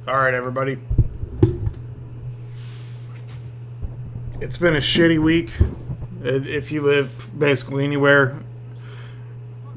All right, everybody. It's been a shitty week. If you live basically anywhere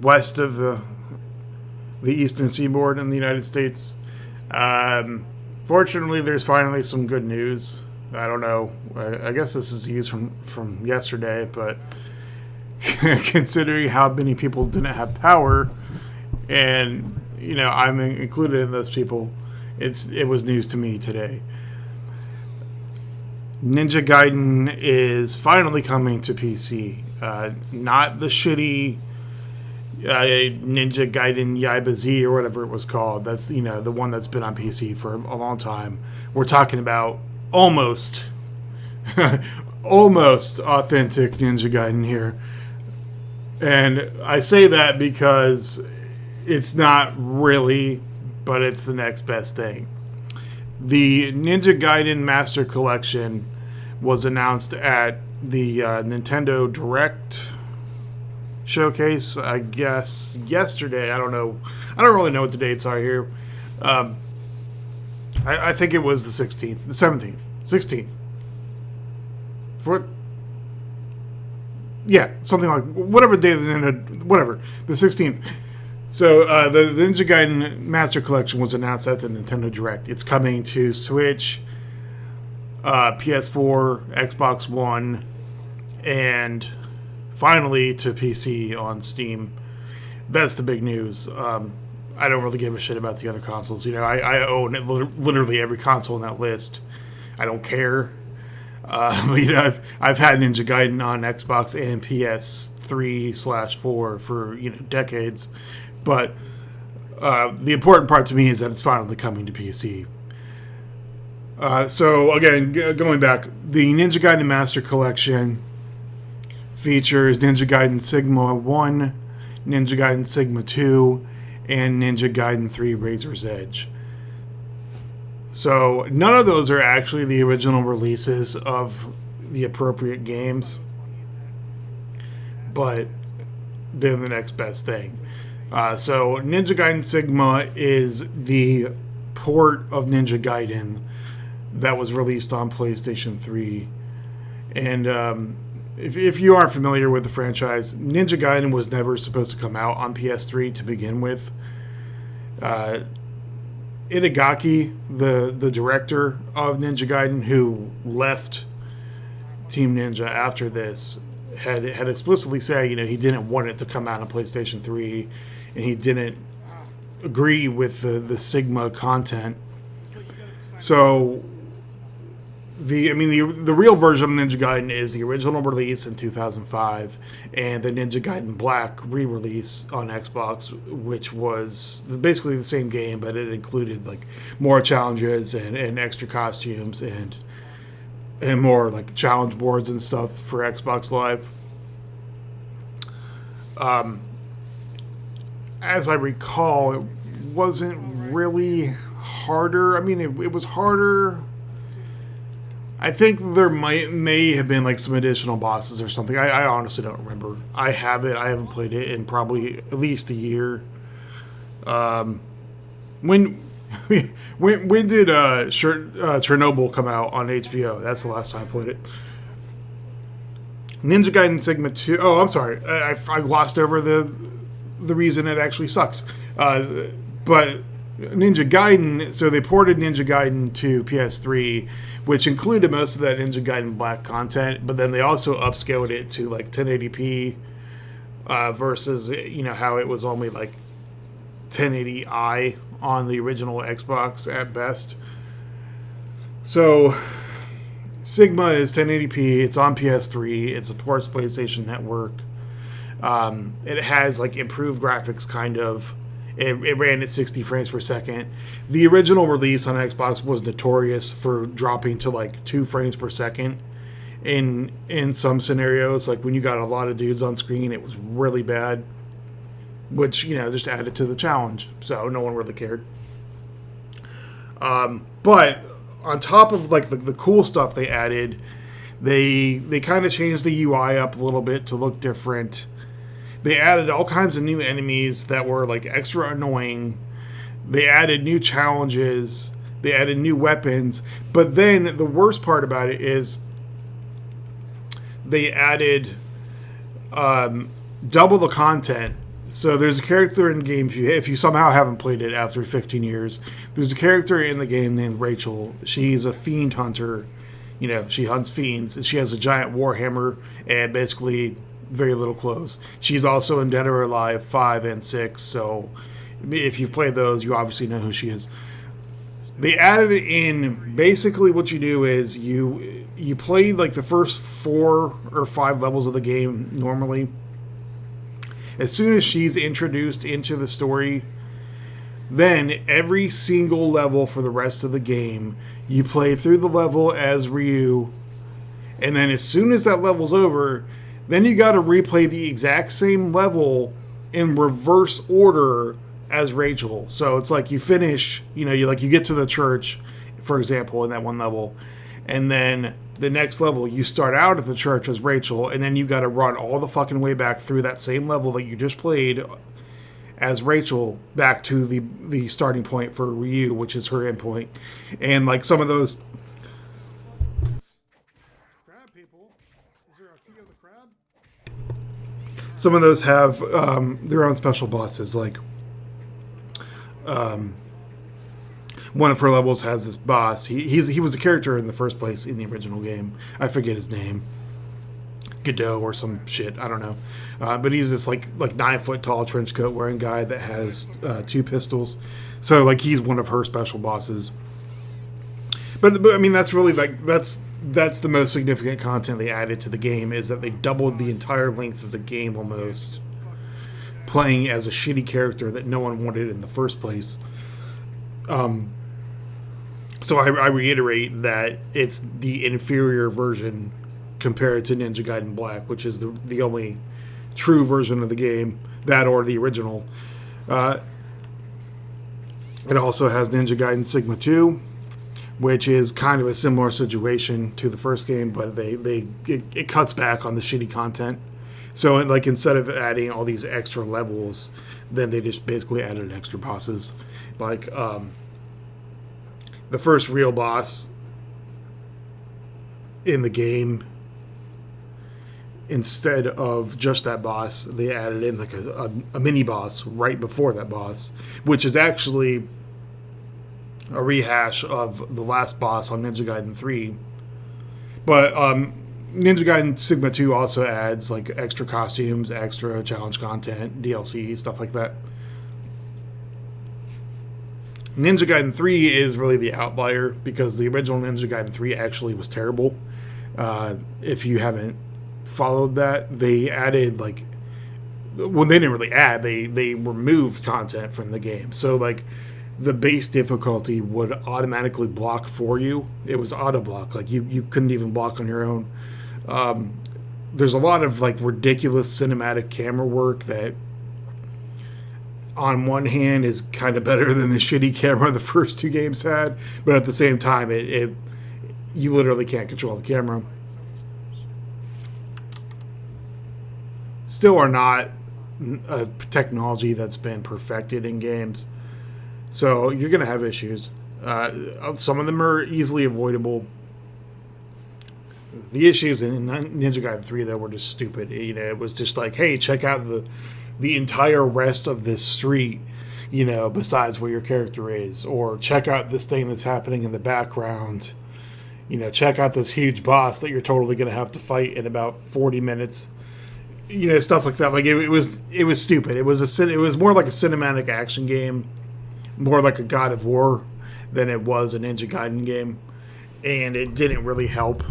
west of the eastern seaboard in the United States, fortunately, there's finally some good news. I don't know. I guess this is used from yesterday, but considering how many people didn't have power, and I'm included in those people, it was news to me today. Ninja Gaiden is finally coming to PC. Not the shitty Ninja Gaiden Yaiba Z or whatever it was called. That's the one that's been on PC for a long time. We're talking about almost almost authentic Ninja Gaiden here. And I say that because it's not really, but it's the next best thing. The Ninja Gaiden Master Collection was announced at the Nintendo Direct showcase, I guess, yesterday. I don't know. I don't really know what the dates are here. I think it was the 16th, the 17th, 16th. Yeah, something like whatever day whatever, the 16th. So the Ninja Gaiden Master Collection was announced at the Nintendo Direct. It's coming to Switch, PS4, Xbox One, and finally to PC on Steam. That's the big news. I don't really give a shit about the other consoles. I own literally every console on that list. I don't care. But, I've had Ninja Gaiden on Xbox and PS3/4 for decades. But the important part to me is that it's finally coming to PC. So again, going back, the Ninja Gaiden Master Collection features Ninja Gaiden Sigma 1, Ninja Gaiden Sigma 2, and Ninja Gaiden 3 Razor's Edge. So none of those are actually the original releases of the appropriate games, but they're the next best thing. So Ninja Gaiden Sigma is the port of Ninja Gaiden that was released on PlayStation 3. And if you aren't familiar with the franchise, Ninja Gaiden was never supposed to come out on PS3 to begin with. Itagaki, the director of Ninja Gaiden, who left Team Ninja after this, had explicitly said, he didn't want it to come out on PlayStation 3, and he didn't agree with the Sigma content. So the real version of Ninja Gaiden is the original release in 2005, and the Ninja Gaiden Black re-release on Xbox, which was basically the same game, but it included like more challenges and extra costumes and more like challenge boards and stuff for Xbox Live. As I recall, it wasn't really harder. It was harder. I think there may have been like some additional bosses or something. I honestly don't remember. I haven't played it in probably at least a year. When did Chernobyl come out on HBO? That's the last time I played it. Ninja Gaiden Sigma 2. Oh, I'm sorry. I glossed over the reason it actually sucks. But Ninja Gaiden, so they ported Ninja Gaiden to PS3, which included most of that Ninja Gaiden Black content, but then they also upscaled it to like 1080p versus how it was only like 1080i on the original Xbox at best. So Sigma is 1080p. It's on PS3. It supports PlayStation Network. It has like improved graphics, kind of. It ran at 60 frames per second. The original release on Xbox was notorious for dropping to like 2 frames per second in some scenarios. Like when you got a lot of dudes on screen, it was really bad, which just added to the challenge. So no one really cared. But on top of like the cool stuff they added, they kind of changed the UI up a little bit to look different. They added all kinds of new enemies that were like extra annoying. They added new challenges. They added new weapons. But then the worst part about it is they added double the content. So there's a character in the game, if you somehow haven't played it after 15 years, there's a character in the game named Rachel. She's a fiend hunter. You know, she hunts fiends. And she has a giant warhammer and basically very little clothes. She's also in Dead or Alive 5 and 6, so if you've played those, you obviously know who she is. They added it in. Basically what you do is you play like the first 4 or 5 levels of the game normally. As soon as she's introduced into the story, then every single level for the rest of the game, you play through the level as Ryu, and then as soon as that level's over, then you got to replay the exact same level in reverse order as Rachel. So it's like you finish, you get to the church, for example, in that one level, and then the next level you start out at the church as Rachel, and then you got to run all the fucking way back through that same level that you just played as Rachel back to the starting point for Ryu, which is her endpoint. And like some of those crab people, is there a key of the crab? Some of those have their own special bosses. Like one of her levels has this boss. He was a character in the first place in the original game. I forget his name. Godot or some shit. I don't know. But he's this like 9 foot tall trench coat wearing guy that has 2 pistols. So like he's one of her special bosses. But I mean that's really like that's the most significant content they added to the game, is that they doubled the entire length of the game almost, playing as a shitty character that no one wanted in the first place. So I reiterate that it's the inferior version compared to Ninja Gaiden Black, which is the only true version of the game, that or the original. It also has Ninja Gaiden Sigma 2, which is kind of a similar situation to the first game, but it cuts back on the shitty content. So like instead of adding all these extra levels, then they just basically added extra bosses. Like the first real boss in the game, instead of just that boss, they added in like a mini boss right before that boss, which is actually a rehash of the last boss on Ninja Gaiden 3. But Ninja Gaiden Sigma 2 also adds like extra costumes, extra challenge content, DLC, stuff like that. Ninja Gaiden 3 is really the outlier, because the original Ninja Gaiden 3 actually was terrible. If you haven't followed that, they added they didn't really add, they removed content from the game. So like the base difficulty would automatically block for you. It was auto block, like you couldn't even block on your own. There's a lot of like ridiculous cinematic camera work that on one hand is kind of better than the shitty camera the first 2 games had, but at the same time you literally can't control the camera. Still are not a technology that's been perfected in games, so you're going to have issues. Some of them are easily avoidable. The issues in Ninja Gaiden 3 though were just stupid. It was just like, hey, check out the entire rest of this street, besides where your character is, or check out this thing that's happening in the background. Check out this huge boss that you're totally going to have to fight in about 40 minutes. Stuff like that. Like it was stupid. It was more like a cinematic action game, more like a God of War than it was a Ninja Gaiden game, and it didn't really help.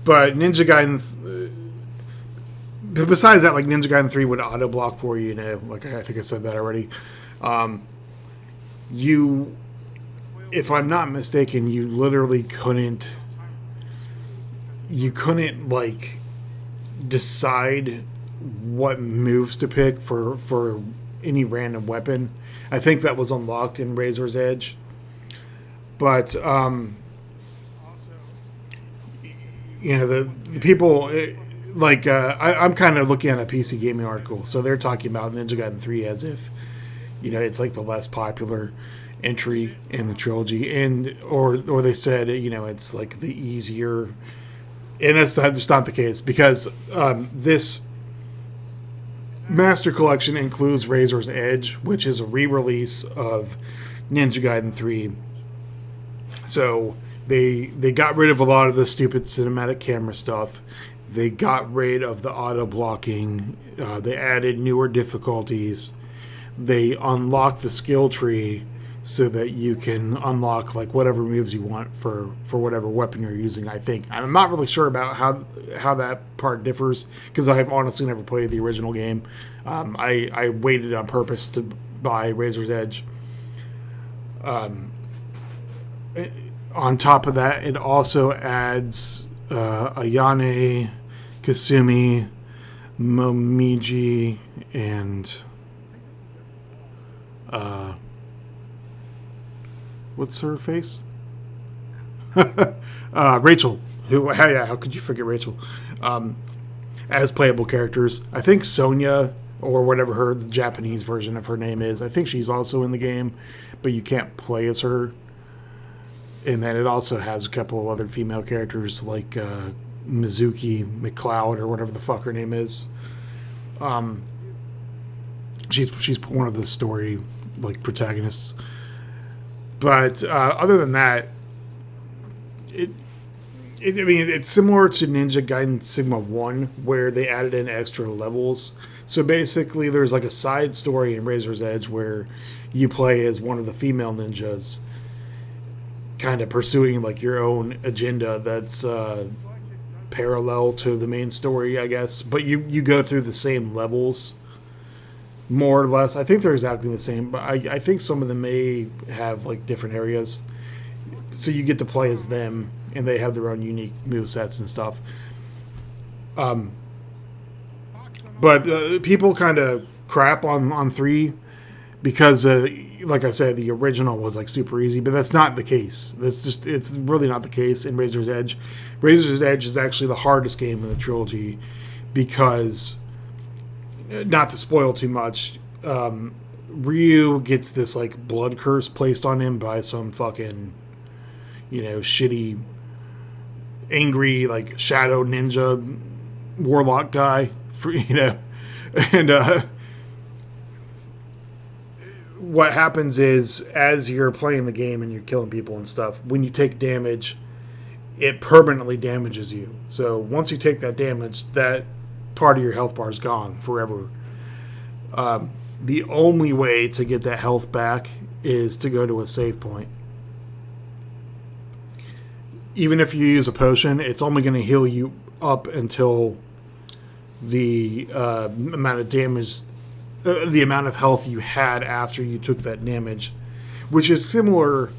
But Ninja Gaiden, besides that, like Ninja Gaiden 3 would auto block for you, like I think I said that already. If I'm not mistaken, you literally couldn't like decide what moves to pick for any random weapon. I think that was unlocked in Razor's Edge, but the people, like I'm kind of looking at a PC gaming article, so they're talking about Ninja Gaiden 3 as if, you know, it's like the less popular entry in the trilogy, and or they said, you know, it's like the easier, and that's just not the case, because this Master Collection includes Razor's Edge, which is a re-release of Ninja Gaiden 3. So they got rid of a lot of the stupid cinematic camera stuff. They got rid of the auto blocking. They added newer difficulties. They unlocked the skill tree so that you can unlock like whatever moves you want for whatever weapon you're using. I think I'm not really sure about how that part differs, because I've honestly never played the original game. I waited on purpose to buy Razor's Edge. On top of that, it also adds Ayane, Kasumi, Momiji, and what's her face? Rachel. How could you forget Rachel? As playable characters. I think Sonya, or whatever the Japanese version of her name is, I think she's also in the game, but you can't play as her. And then it also has a couple of other female characters like Mizuki McLeod, or whatever the fuck her name is. She's one of the story like protagonists. But other than that, it's similar to Ninja Gaiden Sigma 1, where they added in extra levels. So basically, there's like a side story in Razor's Edge where you play as one of the female ninjas, kind of pursuing like your own agenda that's parallel to the main story, I guess. But you go through the same levels, more or less. I think they're exactly the same, but I think some of them may have like different areas. So you get to play as them, and they have their own unique movesets and stuff. But people kind of crap on 3 because, like I said, the original was like super easy, but that's not the case. It's really not the case in Razor's Edge. Razor's Edge is actually the hardest game in the trilogy because, not to spoil too much, Ryu gets this like blood curse placed on him by some fucking, you know, shitty, angry like shadow ninja warlock guy, you know, and what happens is, as you're playing the game and you're killing people and stuff, when you take damage, it permanently damages you. So once you take that damage, that part of your health bar is gone forever. The only way to get that health back is to go to a save point. Even if you use a potion, it's only going to heal you up until the amount of damage, the amount of health you had after you took that damage, which is similar.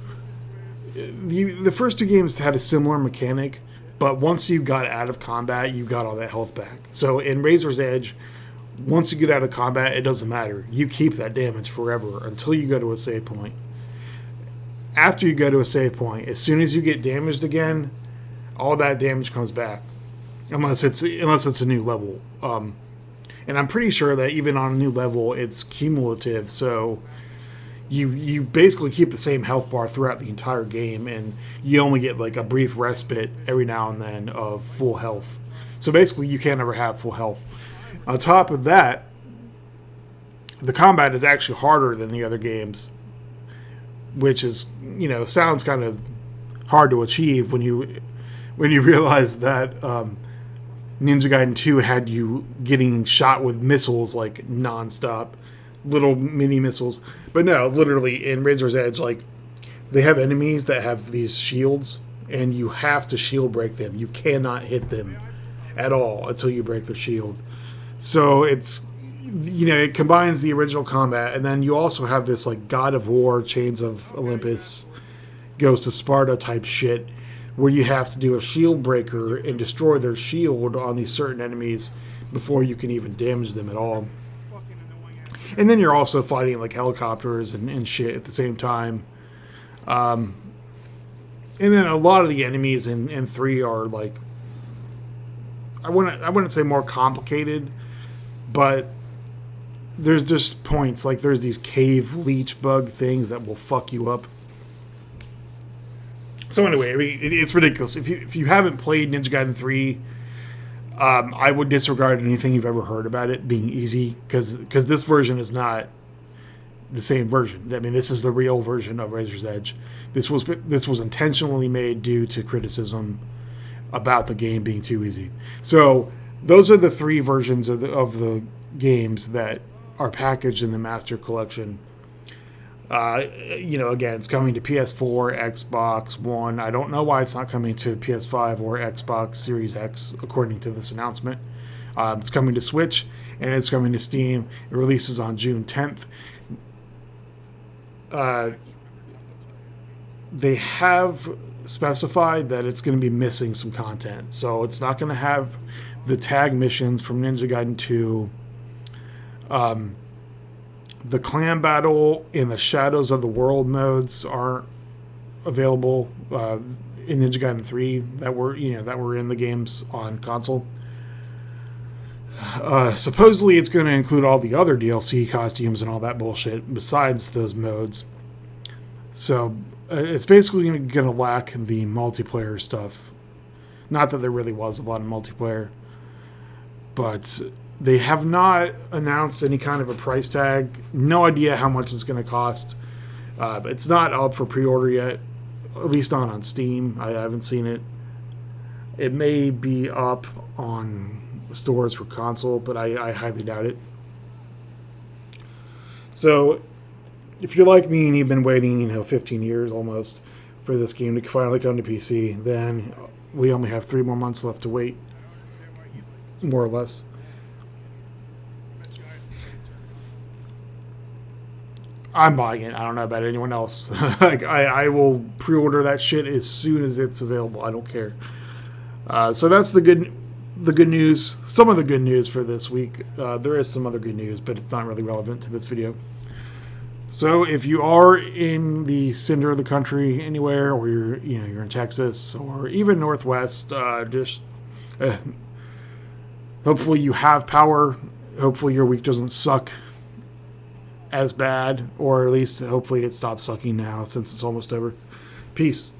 The first 2 games had a similar mechanic, but once you got out of combat, you got all that health back. So in Razor's Edge, once you get out of combat, it doesn't matter. You keep that damage forever until you go to a save point. After you go to a save point, as soon as you get damaged again, all that damage comes back, unless it's a new level. And I'm pretty sure that even on a new level, it's cumulative. So you basically keep the same health bar throughout the entire game, and you only get like a brief respite every now and then of full health. So basically, you can't ever have full health. On top of that, the combat is actually harder than the other games, which is, you know, sounds kind of hard to achieve when you realize that Ninja Gaiden 2 had you getting shot with missiles like nonstop, little mini missiles. But no, literally in Razor's Edge, like, they have enemies that have these shields, and you have to shield break them. You cannot hit them at all until you break their shield. So it's, you know, it combines the original combat, and then you also have this like God of War, Chains of Olympus, Ghost of Sparta type shit, where you have to do a shield breaker and destroy their shield on these certain enemies before you can even damage them at all. And then you're also fighting like helicopters and shit at the same time. And then a lot of the enemies in 3 are like I wouldn't say more complicated, but there's just points, like there's these cave leech bug things that will fuck you up. So anyway, I mean, it's ridiculous. If you haven't played Ninja Gaiden 3, I would disregard anything you've ever heard about it being easy, because this version is not the same version. I mean, this is the real version of Razor's Edge. This was intentionally made due to criticism about the game being too easy. So those are the 3 versions of the games that are packaged in the Master Collection. Again, it's coming to PS4, Xbox One. I don't know why it's not coming to PS5 or Xbox Series X, according to this announcement. It's coming to Switch, and it's coming to Steam. It releases on June 10th. They have specified that it's going to be missing some content. So it's not going to have the tag missions from Ninja Gaiden 2. The clan battle in the Shadows of the World modes aren't available in Ninja Gaiden 3 that were in the games on console. Supposedly it's going to include all the other DLC costumes and all that bullshit besides those modes. So it's basically going to lack the multiplayer stuff. Not that there really was a lot of multiplayer, but they have not announced any kind of a price tag. No idea how much it's going to cost. It's not up for pre-order yet, at least not on Steam. I haven't seen it. It may be up on stores for console, but I highly doubt it. So if you're like me and you've been waiting 15 years almost for this game to finally come to PC, then we only have 3 more months left to wait, more or less. I'm buying it. I don't know about anyone else. I will pre-order that shit as soon as it's available. I don't care. So that's the good news. Some of the good news for this week. There is some other good news, but it's not really relevant to this video. So if you are in the center of the country anywhere, or you're in Texas or even Northwest, hopefully you have power. Hopefully your week doesn't suck as bad, or at least hopefully it stops sucking now since it's almost over. Peace.